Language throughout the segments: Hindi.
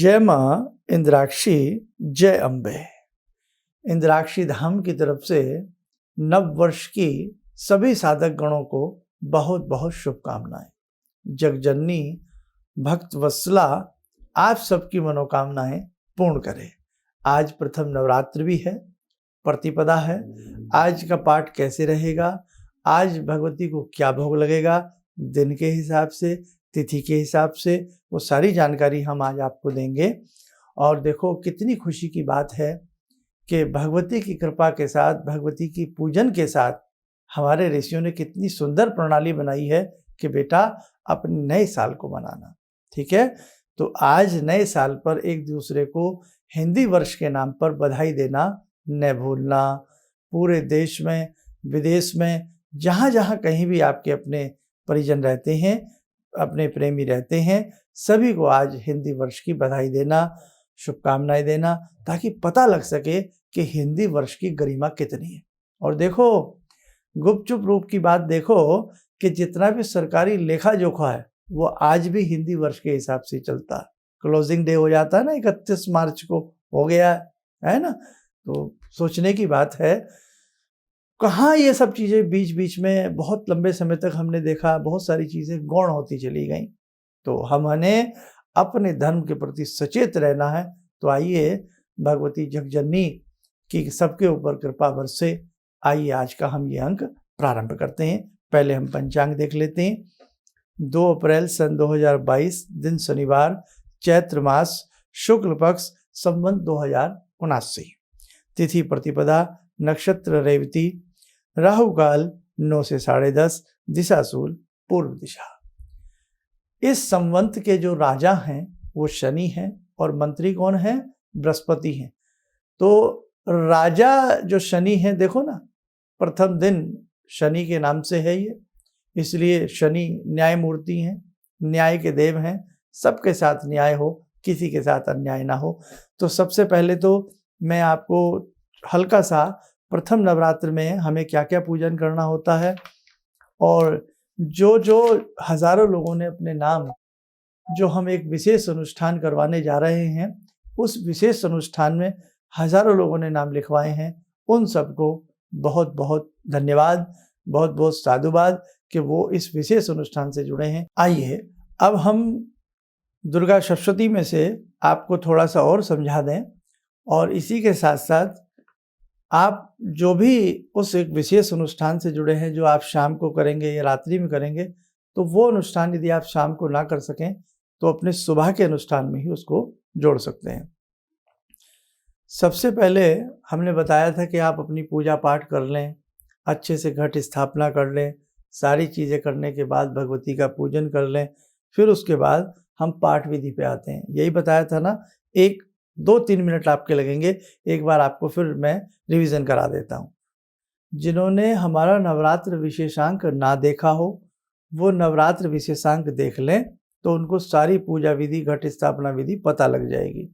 जय माँ इंद्राक्षी, जय अम्बे। इंद्राक्षी धाम की तरफ से नव वर्ष की सभी साधक गणों को बहुत बहुत शुभकामनाएं। जगजननी भक्त वत्सला आप सबकी मनोकामनाएं पूर्ण करे। आज प्रथम नवरात्र भी है, प्रतिपदा है। आज का पाठ कैसे रहेगा, आज भगवती को क्या भोग लगेगा, दिन के हिसाब से, तिथि के हिसाब से, वो सारी जानकारी हम आज आपको देंगे। और देखो कितनी खुशी की बात है कि भगवती की कृपा के साथ, भगवती की पूजन के साथ हमारे ऋषियों ने कितनी सुंदर प्रणाली बनाई है कि बेटा अपने नए साल को मनाना। ठीक है, तो आज नए साल पर एक दूसरे को हिंदी वर्ष के नाम पर बधाई देना न भूलना। पूरे देश में, विदेश में, जहाँ जहाँ कहीं भी आपके अपने परिजन रहते हैं, अपने प्रेमी रहते हैं, सभी को आज हिंदी वर्ष की बधाई देना, शुभकामनाएं देना, ताकि पता लग सके कि हिंदी वर्ष की गरिमा कितनी है। और देखो, गुपचुप रूप की बात देखो कि जितना भी सरकारी लेखा जोखा है वो आज भी हिंदी वर्ष के हिसाब से चलता है। क्लोजिंग डे हो जाता है ना, 31 मार्च को हो गया है ना। तो सोचने की बात है, कहाँ ये सब चीज़ें बीच बीच में बहुत लंबे समय तक हमने देखा, बहुत सारी चीज़ें गौण होती चली गई। तो हमें अपने धर्म के प्रति सचेत रहना है। तो आइए भगवती जगजननी की सबके ऊपर कृपा बरसे। आइए आज का हम ये अंक प्रारंभ करते हैं। पहले हम पंचांग देख लेते हैं। 2 अप्रैल सन 2022, दिन शनिवार, चैत्र मास, शुक्ल पक्ष, संवत 2079, तिथि प्रतिपदा, नक्षत्र रेवती, राहु काल 9 से 10:30, दिशा शूल पूर्व दिशा। इस संवत के जो राजा हैं वो शनि हैं और मंत्री कौन है, बृहस्पति हैं। तो राजा जो शनि है, देखो ना, प्रथम दिन शनि के नाम से है ये, इसलिए शनि न्यायमूर्ति हैं, न्याय के देव हैं। सबके साथ न्याय हो, किसी के साथ अन्याय ना हो। तो सबसे पहले तो मैं आपको हल्का सा प्रथम नवरात्र में हमें क्या क्या पूजन करना होता है, और जो जो हजारों लोगों ने अपने नाम, जो हम एक विशेष अनुष्ठान करवाने जा रहे हैं, उस विशेष अनुष्ठान में हजारों लोगों ने नाम लिखवाए हैं, उन सबको बहुत बहुत धन्यवाद, बहुत बहुत साधुवाद कि वो इस विशेष अनुष्ठान से जुड़े हैं। आइए अब हम दुर्गा सप्तशती में से आपको थोड़ा सा और समझा दें, और इसी के साथ साथ आप जो भी उस एक विशेष अनुष्ठान से जुड़े हैं, जो आप शाम को करेंगे या रात्रि में करेंगे, तो वो अनुष्ठान यदि आप शाम को ना कर सकें तो अपने सुबह के अनुष्ठान में ही उसको जोड़ सकते हैं। सबसे पहले हमने बताया था कि आप अपनी पूजा पाठ कर लें, अच्छे से घट स्थापना कर लें, सारी चीज़ें करने के बाद भगवती का पूजन कर लें, फिर उसके बाद हम पाठ विधि पे आते हैं। यही बताया था ना, 1-2-3 मिनट आपके लगेंगे। एक बार आपको फिर मैं रिवीजन करा देता हूँ। जिन्होंने हमारा नवरात्र विशेषांक ना देखा हो, वो नवरात्र विशेषांक देख लें, तो उनको सारी पूजा विधि, घट स्थापना विधि पता लग जाएगी।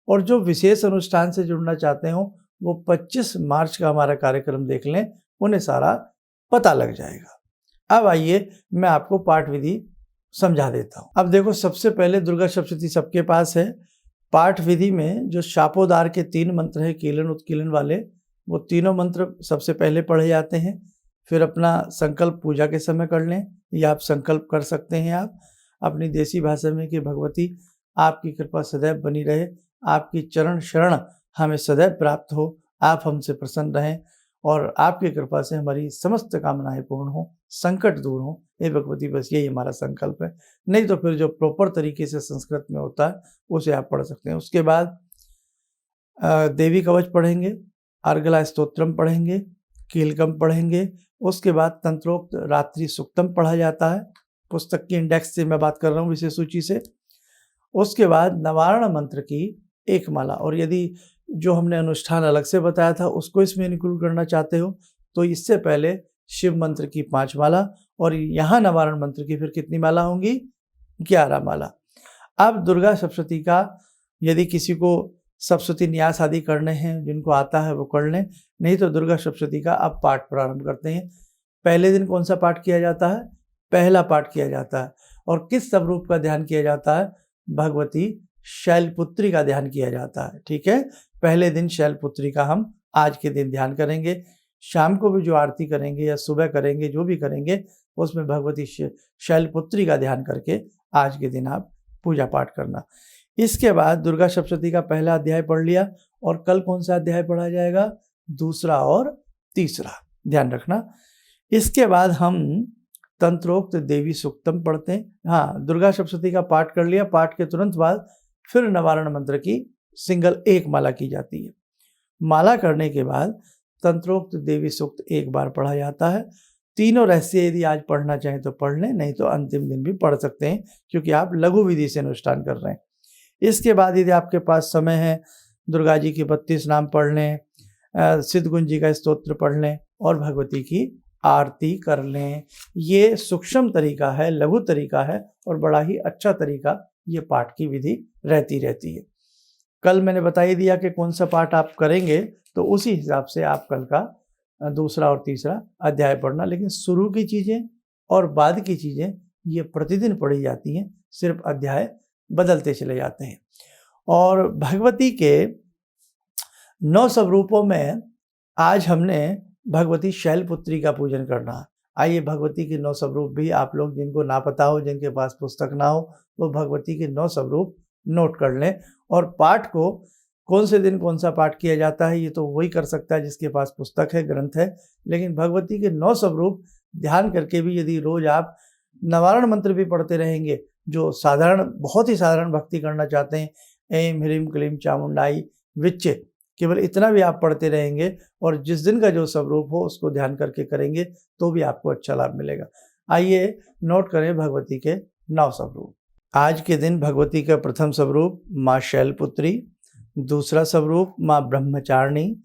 और जो विशेष अनुष्ठान से जुड़ना चाहते हो, वो 25 मार्च का हमारा कार्यक्रम देख लें, उन्हें सारा पता लग जाएगा। अब आइए मैं आपको पाठ विधि समझा देता हूँ। अब देखो, सबसे पहले दुर्गा सप्तशती सबके पास है। पाठ विधि में जो शापोदार के 3 मंत्र है, कीलन उत्कीलन वाले, वो तीनों मंत्र सबसे पहले पढ़े जाते हैं। फिर अपना संकल्प पूजा के समय कर लें, या आप संकल्प कर सकते हैं आप अपनी देसी भाषा में कि भगवती आपकी कृपा सदैव बनी रहे, आपकी चरण शरण हमें सदैव प्राप्त हो, आप हमसे प्रसन्न रहें, और आपकी कृपा से हमारी समस्त कामनाएं पूर्ण हो, संकट दूर हो, हे भगवती, बस यही हमारा संकल्प है। नहीं तो फिर जो प्रॉपर तरीके से संस्कृत में होता है उसे आप पढ़ सकते हैं। उसके बाद देवी कवच पढ़ेंगे, अर्गला स्तोत्रम पढ़ेंगे, कीलकम पढ़ेंगे। उसके बाद तंत्रोक्त रात्रि सुक्तम पढ़ा जाता है, पुस्तक की इंडेक्स से मैं बात कर रहा हूँ, विशेष सूची से। उसके बाद नवारण मंत्र की 1 माला, और यदि जो हमने अनुष्ठान अलग से बताया था उसको इसमें इंक्लूड करना चाहते हो तो इससे पहले शिव मंत्र की 5 माला, और यहाँ नवारण मंत्र की फिर कितनी माला होंगी, 11 माला। अब दुर्गा सप्तशती का यदि किसी को सप्तशती न्यास आदि करने हैं, जिनको आता है वो कर लें, नहीं तो दुर्गा सप्तशती का अब पाठ प्रारंभ करते हैं। पहले दिन कौन सा पाठ किया जाता है, पहला पाठ किया जाता है। और किस स्वरूप का ध्यान किया जाता है, भगवती शैलपुत्री का ध्यान किया जाता है। ठीक है, पहले दिन शैलपुत्री का हम आज के दिन ध्यान करेंगे। शाम को भी जो आरती करेंगे या सुबह करेंगे, जो भी करेंगे उसमें भगवती शैलपुत्री का ध्यान करके आज के दिन आप पूजा पाठ करना। इसके बाद दुर्गा सप्तशती का पहला अध्याय पढ़ लिया, और कल कौन सा अध्याय पढ़ा जाएगा? दूसरा और तीसरा, ध्यान रखना। इसके बाद हम तंत्रोक्त देवी सूक्तम पढ़ते हैं। हाँ, दुर्गा सप्तशती का पाठ कर लिया, पाठ के तुरंत बाद फिर नवारण मंत्र की सिंगल एक माला की जाती है। माला करने के बाद तंत्रोक्त देवी सूक्त एक बार पढ़ा जाता है। तीनों रहस्य यदि आज पढ़ना चाहें तो पढ़ लें, नहीं तो अंतिम दिन भी पढ़ सकते हैं, क्योंकि आप लघु विधि से अनुष्ठान कर रहे हैं। इसके बाद यदि आपके पास समय है, दुर्गा जी के 32 नाम पढ़ लें, सिद्धगुंज जी का स्तोत्र पढ़ लें और भगवती की आरती कर लें। ये सूक्ष्म तरीका है, लघु तरीका है और बड़ा ही अच्छा तरीका ये पाठ की विधि रहती है। कल मैंने बता ही दिया कि कौन सा पाठ आप करेंगे, तो उसी हिसाब से आप कल का दूसरा और तीसरा अध्याय पढ़ना। लेकिन शुरू की चीज़ें और बाद की चीज़ें ये प्रतिदिन पढ़ी जाती हैं, सिर्फ अध्याय बदलते चले जाते हैं। और भगवती के 9 स्वरूपों में आज हमने भगवती शैलपुत्री का पूजन करना। आइए भगवती के 9 स्वरूप भी आप लोग जिनको ना पता हो, जिनके पास पुस्तक ना हो, वो भगवती के 9 स्वरूप नोट कर लें। और पाठ को कौन से दिन कौन सा पाठ किया जाता है ये तो वही कर सकता है जिसके पास पुस्तक है, ग्रंथ है। लेकिन भगवती के 9 स्वरूप ध्यान करके भी यदि रोज आप नवारण मंत्र भी पढ़ते रहेंगे, जो साधारण, बहुत ही साधारण भक्ति करना चाहते हैं, ऐं ह्रीं क्लीं चामुंडाई विच्चे, केवल इतना भी आप पढ़ते रहेंगे और जिस दिन का जो स्वरूप हो उसको ध्यान करके करेंगे तो भी आपको अच्छा लाभ मिलेगा। आइए नोट करें भगवती के 9 स्वरूप। आज के दिन भगवती का प्रथम स्वरूप माँ शैलपुत्री, दूसरा स्वरूप माँ ब्रह्मचारिणी,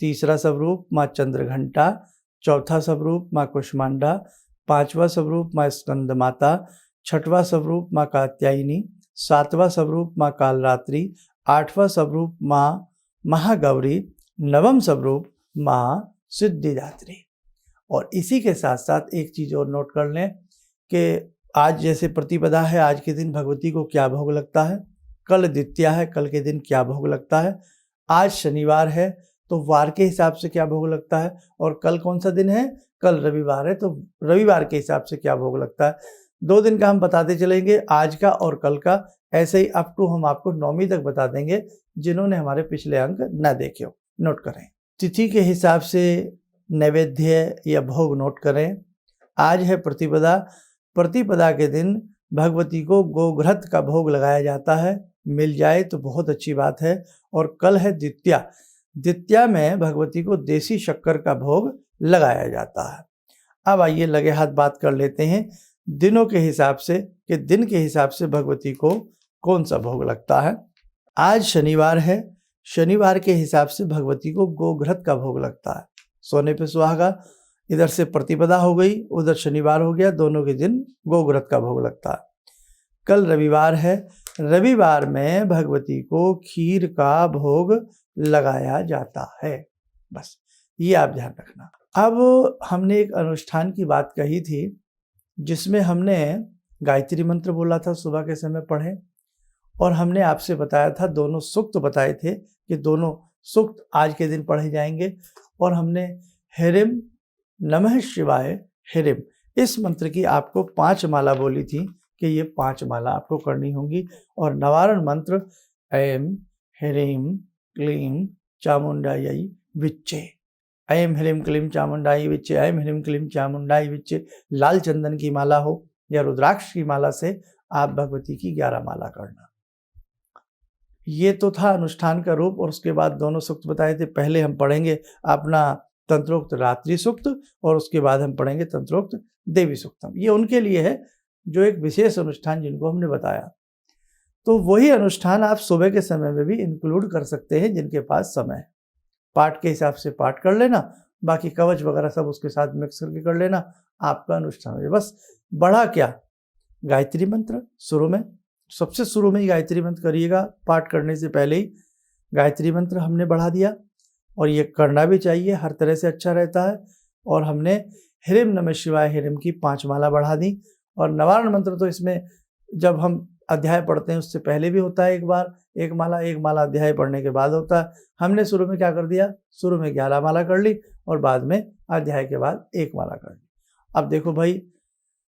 तीसरा स्वरूप माँ चंद्रघंटा, चौथा स्वरूप माँ कुष्मांडा, पांचवा स्वरूप माँ स्कंद माता, छठवां स्वरूप माँ कात्यायनी, सातवां स्वरूप माँ कालरात्रि, आठवां स्वरूप माँ महागौरी, नवम स्वरूप माँ सिद्धिदात्री। और इसी के साथ साथ एक चीज़ और नोट कर लें कि आज जैसे प्रतिपदा है, आज के दिन भगवती को क्या भोग लगता है, कल द्वितीया है, कल के दिन क्या भोग लगता है, आज शनिवार है तो वार के हिसाब से क्या भोग लगता है, और कल कौन सा दिन है, कल रविवार है तो रविवार के हिसाब से क्या भोग लगता है। 2 दिन का हम बताते चलेंगे, आज का और कल का। ऐसे ही अप टू हम आपको 9वीं तक बता देंगे, जिन्होंने हमारे पिछले अंक न देखे हो नोट करें। तिथि के हिसाब से नैवेद्य या भोग नोट करें। आज है प्रतिपदा, प्रतिपदा के दिन भगवती को गोघृत का भोग लगाया जाता है, मिल जाए तो बहुत अच्छी बात है। और कल है द्वितीया, द्वितीया में भगवती को देसी शक्कर का भोग लगाया जाता है। अब आइए लगे हाथ बात कर लेते हैं दिनों के हिसाब से कि दिन के हिसाब से भगवती को कौन सा भोग लगता है। आज शनिवार है, शनिवार के हिसाब से भगवती को गोघृत का भोग लगता है, सोने पे सुहागा। इधर से प्रतिपदा हो गई, उधर शनिवार हो गया, दोनों के दिन गोघृत का भोग लगता है। कल रविवार है, रविवार में भगवती को खीर का भोग लगाया जाता है। बस ये आप ध्यान रखना। अब हमने एक अनुष्ठान की बात कही थी जिसमें हमने गायत्री मंत्र बोला था, सुबह के समय पढ़ें, और हमने आपसे बताया था, दोनों सूक्त बताए थे कि दोनों सूक्त आज के दिन पढ़े जाएंगे। और हमने ह्रीं नमः शिवाय ह्रीं, इस मंत्र की आपको 5 माला बोली थी कि ये 5 माला आपको करनी होंगी। और नवारण मंत्र ऐं ह्रीं क्लीं चामुंडायै विच्चे, ऐं ह्रीं क्लीं चामुंडायै विच्चे, ऐं ह्रीं क्लीं चामुंडायै विच्चे। लाल चंदन की माला हो या रुद्राक्ष की माला से आप भगवती की 11 माला करना। ये तो था अनुष्ठान का रूप। और उसके बाद दोनों सूक्त बताए थे। पहले हम पढ़ेंगे अपना तंत्रोक्त रात्रि सूक्त और उसके बाद हम पढ़ेंगे तंत्रोक्त देवी सूक्तम। ये उनके लिए है जो एक विशेष अनुष्ठान जिनको हमने बताया। तो वही अनुष्ठान आप सुबह के समय में भी इंक्लूड कर सकते हैं जिनके पास समय है। पाठ के हिसाब से पाठ कर लेना, बाकी कवच वगैरह सब उसके साथ मिक्स करके कर लेना, आपका अनुष्ठान है। बस बढ़ा क्या, गायत्री मंत्र शुरू में, सबसे शुरू में ही गायत्री मंत्र करिएगा। पाठ करने से पहले ही गायत्री मंत्र हमने बढ़ा दिया, और ये करना भी चाहिए, हर तरह से अच्छा रहता है। और हमने ह्रीं नमः शिवाय ह्रीं की 5 माला बढ़ा दी। और नवारण मंत्र तो इसमें जब हम अध्याय पढ़ते हैं उससे पहले भी होता है एक बार एक माला अध्याय पढ़ने के बाद होता है। हमने शुरू में क्या कर दिया, शुरू में 11 माला कर ली और बाद में अध्याय के बाद एक माला कर ली। अब देखो भाई,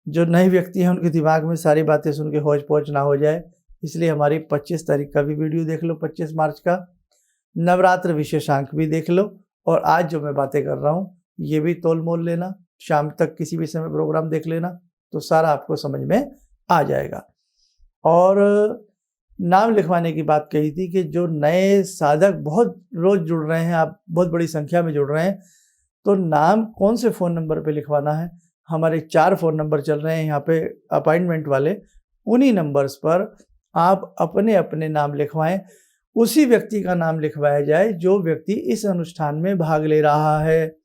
जो नए व्यक्ति हैं उनके दिमाग में सारी बातें सुन के हौच पौच ना हो जाए, इसलिए हमारी 25 तारीख का भी वीडियो देख लो, 25 मार्च का नवरात्र विशेषांक भी देख लो, और आज जो मैं बातें कर रहा हूँ ये भी तोल मोल लेना, शाम तक किसी भी समय प्रोग्राम देख लेना तो सारा आपको समझ में आ जाएगा। और नाम लिखवाने की बात कही थी कि जो नए साधक बहुत रोज जुड़ रहे हैं, आप बहुत बड़ी संख्या में जुड़ रहे हैं, तो नाम कौन से फ़ोन नंबर पे लिखवाना है। हमारे 4 फ़ोन नंबर चल रहे हैं यहाँ पे अपॉइंटमेंट वाले, उन्हीं नंबर्स पर आप अपने अपने नाम लिखवाएं। उसी व्यक्ति का नाम लिखवाया जाए जो व्यक्ति इस अनुष्ठान में भाग ले रहा है।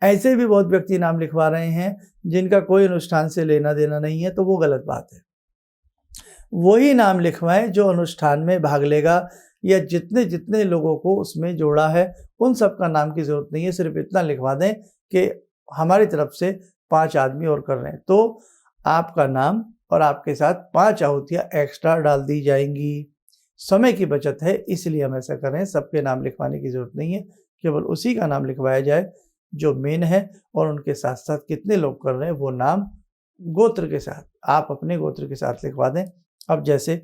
ऐसे भी बहुत व्यक्ति नाम लिखवा रहे हैं जिनका कोई अनुष्ठान से लेना देना नहीं है, तो वो गलत बात है। वही नाम लिखवाएं जो अनुष्ठान में भाग लेगा, या जितने जितने लोगों को उसमें जोड़ा है उन सब का नाम की ज़रूरत नहीं है। सिर्फ इतना लिखवा दें कि हमारी तरफ से 5 आदमी और कर रहे हैं, तो आपका नाम और आपके साथ 5 आहुतियाँ एक्स्ट्रा डाल दी जाएंगी। समय की बचत है इसलिए हम ऐसा कर रहे हैं। सबके नाम लिखवाने की ज़रूरत नहीं है, केवल उसी का नाम लिखवाया जाए जो मेन है, और उनके साथ साथ कितने लोग कर रहे हैं वो नाम गोत्र के साथ, आप अपने गोत्र के साथ लिखवा दें। अब जैसे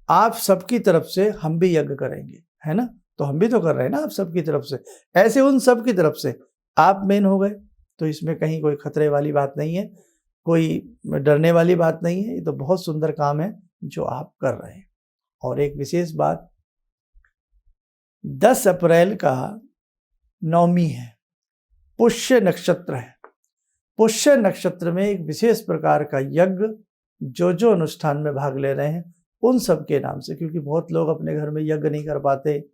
आप सबकी तरफ से हम भी यज्ञ करेंगे, है ना, तो हम भी तो कर रहे हैं ना आप सबकी तरफ से, ऐसे उन सब की तरफ से आप मेन हो गए, तो इसमें कहीं कोई खतरे वाली बात नहीं है, कोई डरने वाली बात नहीं है। ये तो बहुत सुंदर काम है जो आप कर रहे हैं। और एक विशेष बात, 10 अप्रैल का नवमी है, पुष्य नक्षत्र है। पुष्य नक्षत्र में एक विशेष प्रकार का यज्ञ जो अनुष्ठान में भाग ले रहे हैं उन सब के नाम से, क्योंकि बहुत लोग अपने घर में यज्ञ नहीं कर पाते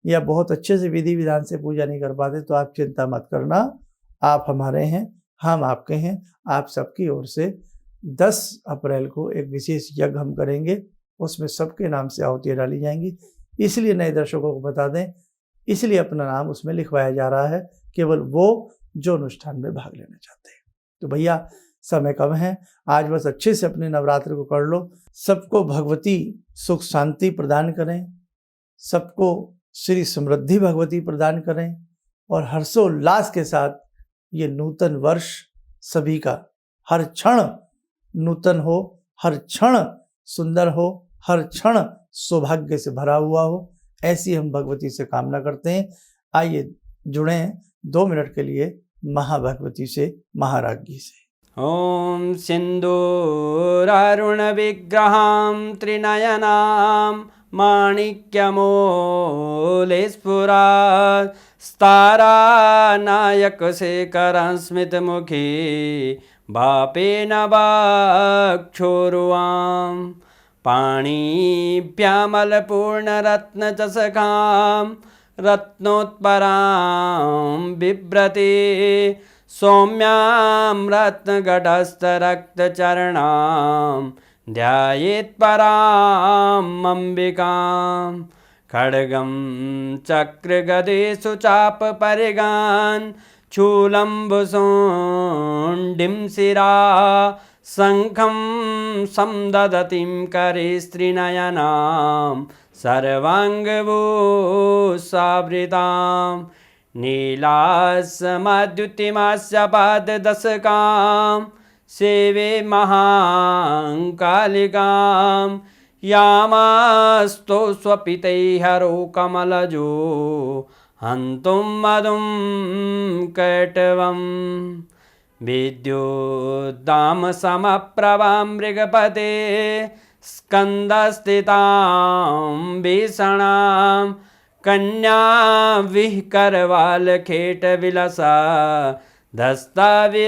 या बहुत अच्छे से विधि विधान से पूजा नहीं कर पाते, तो आप चिंता मत करना, आप हमारे हैं, हम आपके हैं। आप सबकी ओर से 10 अप्रैल को एक विशेष यज्ञ हम करेंगे, उसमें सबके नाम से आहुतियाँ डाली जाएंगी। इसलिए नए दर्शकों को बता दें, इसलिए अपना नाम उसमें लिखवाया जा रहा है, केवल वो जो अनुष्ठान में भाग लेना चाहते हैं। तो भैया समय कम है, आज बस अच्छे से अपने नवरात्र को कर लो। सबको भगवती सुख शांति प्रदान करें, सबको श्री समृद्धि भगवती प्रदान करें, और हर्षोल्लास के साथ ये नूतन वर्ष सभी का हर क्षण नूतन हो, हर क्षण सुंदर हो, हर क्षण सौभाग्य से भरा हुआ हो, ऐसी हम भगवती से कामना करते हैं। आइए जुड़ें 2 मिनट के लिए महाभगवती से, महाराज्ञी से। ॐ सिन्दूरारुणविग्रहां त्रिनयनां माणिक्यमूलस्फुरात् स्तारानायकशेखरं स्मितमुखी वापेन वक्षोरुवां पाणिभ्यामलपूर्णरत्नचषकां रत्नोत्परां बिभ्रति सौम्यां रत्नघटस्थरक्तचरणां ध्यायेत् पराम् अम्बिकां खड्गं चक्रगदेषु चापपरिगान् शूलम्बुशुण्डिं शिरा शङ्खं संदधतीं करे स्त्रीनयनां सर्वाङ्गभूषावृतां नीलासमद्युतिमास्य पाददशकां सेवे महाकालिकां यामास्तो स्वपितैहरो कमलजो हन्तुं मधुं कैटवं विद्युद्दामसमप्रभां मृगपते स्कन्दस्थितां भीषणां कन्या विहकरवालखेटविलसा धस्ताविरासेवितां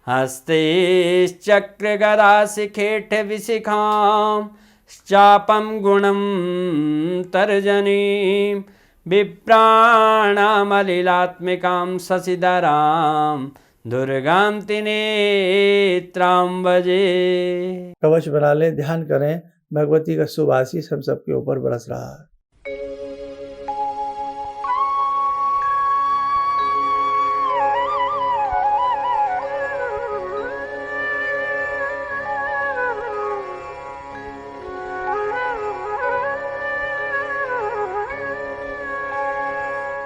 हस्तैश्चक्रगदाशिखेटविशिखां चापं गुणं तर्जनीं विप्राणामलिलात्मिकां शशिधरां दुर्गां त्रिनेत्रां भजे। कवच बना लें, ध्यान करें, भगवती का शुभ आशीष हम सबके ऊपर बरस रहा है।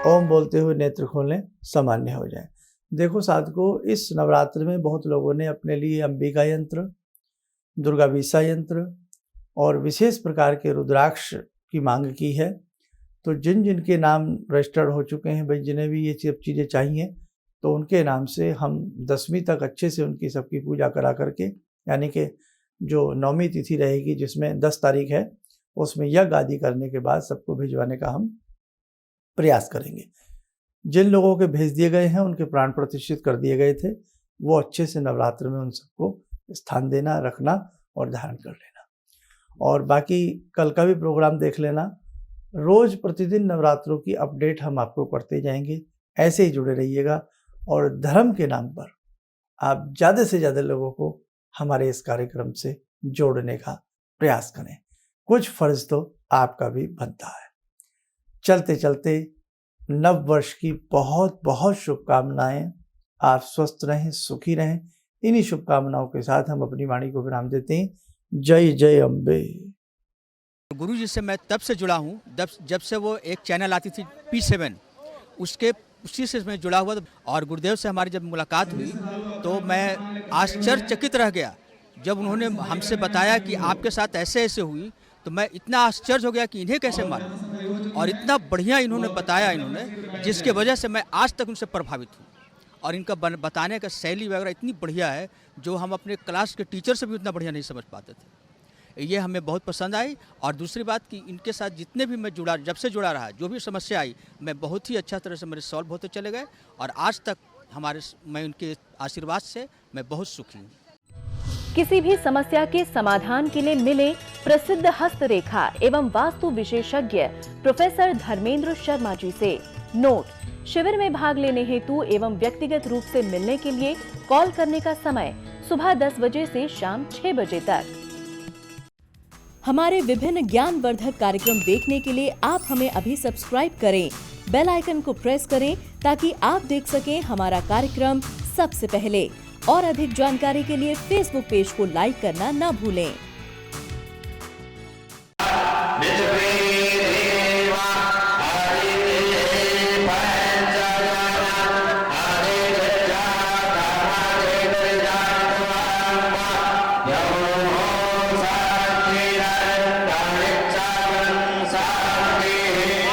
ओम बोलते हुए नेत्र खोलें, सामान्य हो जाए। देखो साधकों, इस नवरात्र में बहुत लोगों ने अपने लिए अंबिका यंत्र, दुर्गा वीसा यंत्र और विशेष प्रकार के रुद्राक्ष की मांग की है। तो जिन जिन के नाम रजिस्टर्ड हो चुके हैं, भाई जिन्हें भी ये सब चीज़ें चाहिए, तो उनके नाम से हम 10वीं तक अच्छे से उनकी सबकी पूजा करा करके, यानी कि जो 9वीं तिथि रहेगी जिसमें 10 तारीख है, उसमें यज्ञ आदि करने के बाद सबको भिजवाने का हम प्रयास करेंगे। जिन लोगों के भेज दिए गए हैं, उनके प्राण प्रतिष्ठित कर दिए गए थे, वो अच्छे से नवरात्र में उन सबको स्थान देना, रखना और धारण कर लेना। और बाकी कल का भी प्रोग्राम देख लेना। रोज प्रतिदिन नवरात्रों की अपडेट हम आपको करते जाएंगे, ऐसे ही जुड़े रहिएगा। और धर्म के नाम पर आप ज़्यादा से ज़्यादा लोगों को हमारे इस कार्यक्रम से जोड़ने का प्रयास करें। कुछ फर्ज तो आपका भी बनता है। चलते चलते नव वर्ष की बहुत बहुत शुभकामनाएं। आप स्वस्थ रहें, सुखी रहें। इन्हीं शुभकामनाओं के साथ हम अपनी वाणी को विराम देते हैं। जय जय अम्बे। गुरु जी से मैं तब से जुड़ा हूँ जब से वो एक चैनल आती थी P7, उसी से मैं जुड़ा हुआ था। और गुरुदेव से हमारी जब मुलाकात हुई तो मैं आश्चर्यचकित रह गया जब उन्होंने हमसे बताया कि आपके साथ ऐसे ऐसे हुई। तो मैं इतना आश्चर्य हो गया कि इन्हें कैसे मालूम, और इतना बढ़िया इन्होंने बताया जिसके वजह से मैं आज तक उनसे प्रभावित हूँ। और इनका बताने का शैली वगैरह इतनी बढ़िया है जो हम अपने क्लास के टीचर से भी उतना बढ़िया नहीं समझ पाते थे। ये हमें बहुत पसंद आई। और दूसरी बात कि इनके साथ जितने भी मैं जब से जुड़ा रहा, जो भी समस्या आई, मैं बहुत ही अच्छा तरह से मेरे सॉल्व होते चले गए। और आज तक मैं उनके आशीर्वाद से मैं बहुत सुखी हूँ। किसी भी समस्या के समाधान के लिए मिले प्रसिद्ध हस्तरेखा एवं वास्तु विशेषज्ञ प्रोफेसर धर्मेंद्र शर्मा जी से। नोट: शिविर में भाग लेने हेतु एवं व्यक्तिगत रूप से मिलने के लिए कॉल करने का समय सुबह 10 बजे से शाम 6 बजे तक। हमारे विभिन्न ज्ञानवर्धक कार्यक्रम देखने के लिए आप हमें अभी सब्सक्राइब करें, बेल आइकन को प्रेस करें ताकि आप देख सकें हमारा कार्यक्रम सबसे पहले। और अधिक जानकारी के लिए फेसबुक पेज को लाइक करना न भूलें।